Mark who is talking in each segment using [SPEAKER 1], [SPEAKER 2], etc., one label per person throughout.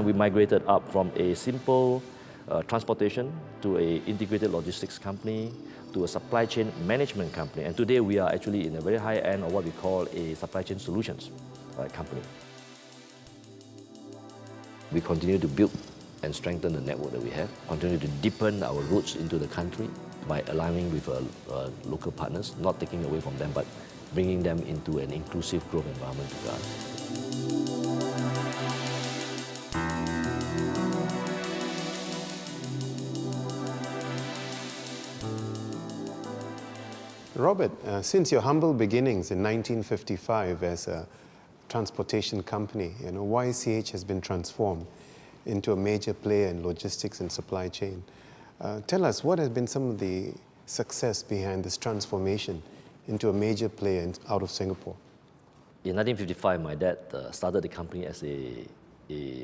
[SPEAKER 1] We migrated up from a simple transportation to an integrated logistics company to a supply chain management company. And today we are actually in a very high end of what we call a supply chain solutions company. We continue to build and strengthen the network that we have, continue to deepen our roots into the country by aligning with local partners, not taking away from them, but bringing them into an inclusive growth environment with us.
[SPEAKER 2] Robert, since your humble beginnings in 1955 as a transportation company, YCH has been transformed into a major player in logistics and supply chain. Tell us, what has been some of the success behind this transformation into a major player out of Singapore?
[SPEAKER 1] In 1955, my dad started the company as a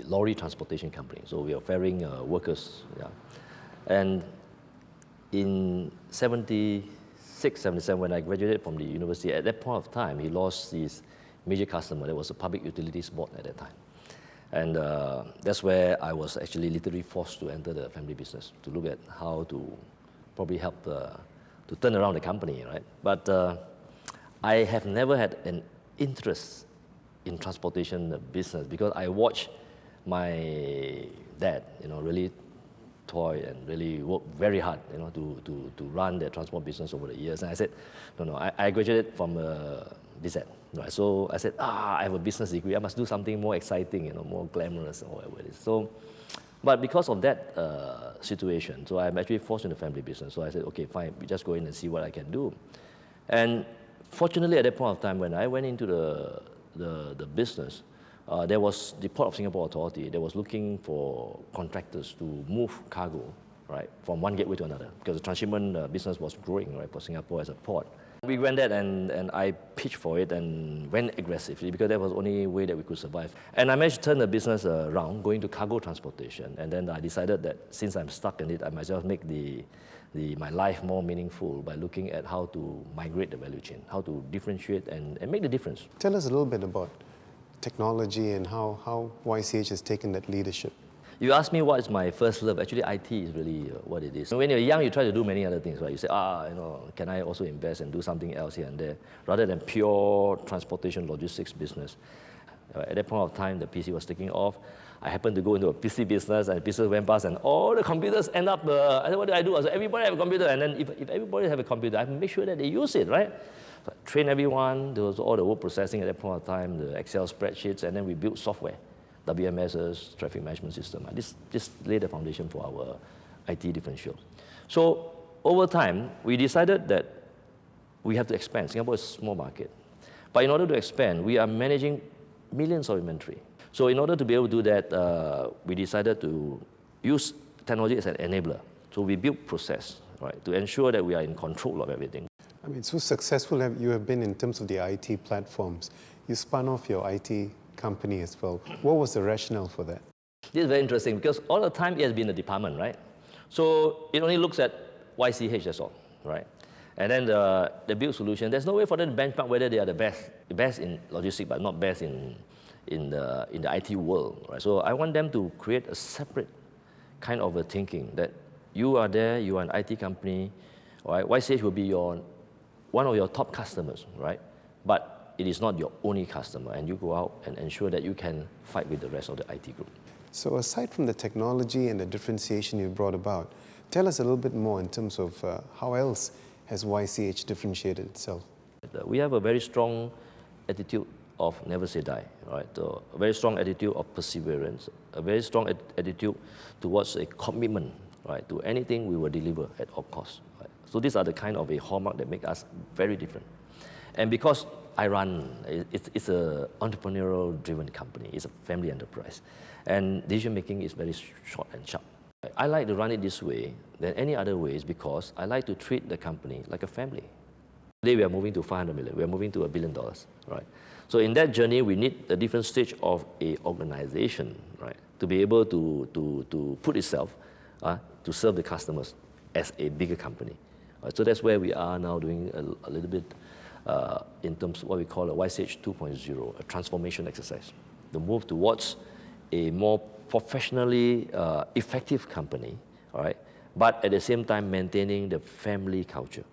[SPEAKER 1] lorry transportation company. So we were ferrying workers. Yeah. And in 76, 77, when I graduated from the university, at that point of time, he lost his major customer. There was a public utilities board at that time. And that's where I was actually literally forced to enter the family business, to look at how to probably help to turn around the company, right? But I have never had an interest in transportation business because I watched my dad, really toil and really work very hard, to run the transport business over the years. And I said, no, I graduated from BZ, right? So I said, I have a business degree. I must do something more exciting, more glamorous, or whatever it is. So, but because of that situation, so I'm actually forced into family business. So I said, okay, fine, we just go in and see what I can do. And fortunately, at that point of time, when I went into the business, there was the Port of Singapore Authority that was looking for contractors to move cargo, right, from one gateway to another, because the transshipment business was growing, right, for Singapore as a port. We went there and I pitched for it and went aggressively because that was the only way that we could survive. And I managed to turn the business around, going to cargo transportation. And then I decided that since I'm stuck in it, I might just make my life more meaningful by looking at how to migrate the value chain, how to differentiate and make the difference.
[SPEAKER 2] Tell us a little bit about technology and how YCH has taken that leadership.
[SPEAKER 1] You ask me what is my first love. Actually, IT is really what it is. When you're young, you try to do many other things, right? You say, can I also invest and do something else here and there, rather than pure transportation logistics business. At that point of time, the PC was taking off. I happened to go into a PC business, and the business went past, and all the computers end up. I said, what do I do? I said, everybody have a computer, and then if everybody have a computer, I have to make sure that they use it, right? So I trained everyone. There was all the word processing at that point of time, the Excel spreadsheets, and then we built software. WMSs, traffic management system. This laid the foundation for our IT differential. So over time, we decided that we have to expand. Singapore is a small market. But in order to expand, we are managing millions of inventory. So in order to be able to do that, we decided to use technology as an enabler. So we built process, right, to ensure that we are in control of everything.
[SPEAKER 2] I mean, so successful you have been in terms of the IT platforms. You spun off your IT company as well. What was the rationale for that?
[SPEAKER 1] This is very interesting because all the time it has been a department, right? So it only looks at YCH, that's all, right? And then the build solution, there's no way for them to benchmark whether they are the best in logistics, but not best in the IT world, right? So I want them to create a separate kind of a thinking that you are there, you are an IT company, right? YCH will be one of your top customers, right? But it is not your only customer, and you go out and ensure that you can fight with the rest of the IT group.
[SPEAKER 2] So aside from the technology and the differentiation you brought about, tell us a little bit more in terms of how else has YCH differentiated itself?
[SPEAKER 1] We have a very strong attitude of never say die, right? So a very strong attitude of perseverance, a very strong attitude towards a commitment, right? To anything we will deliver at all costs. Right? So these are the kind of a hallmark that make us very different. And because I run, it's an entrepreneurial driven company, it's a family enterprise. And decision making is very short and sharp. I like to run it this way than any other ways because I like to treat the company like a family. Today we are moving to 500 million, we are moving to $1 billion, right? So in that journey, we need a different stage of a organization, right? To be able to put itself to serve the customers as a bigger company. Right? So that's where we are now doing a little bit in terms of what we call a YCH 2.0, a transformation exercise. the move towards a more professionally effective company, all right, but at the same time maintaining the family culture.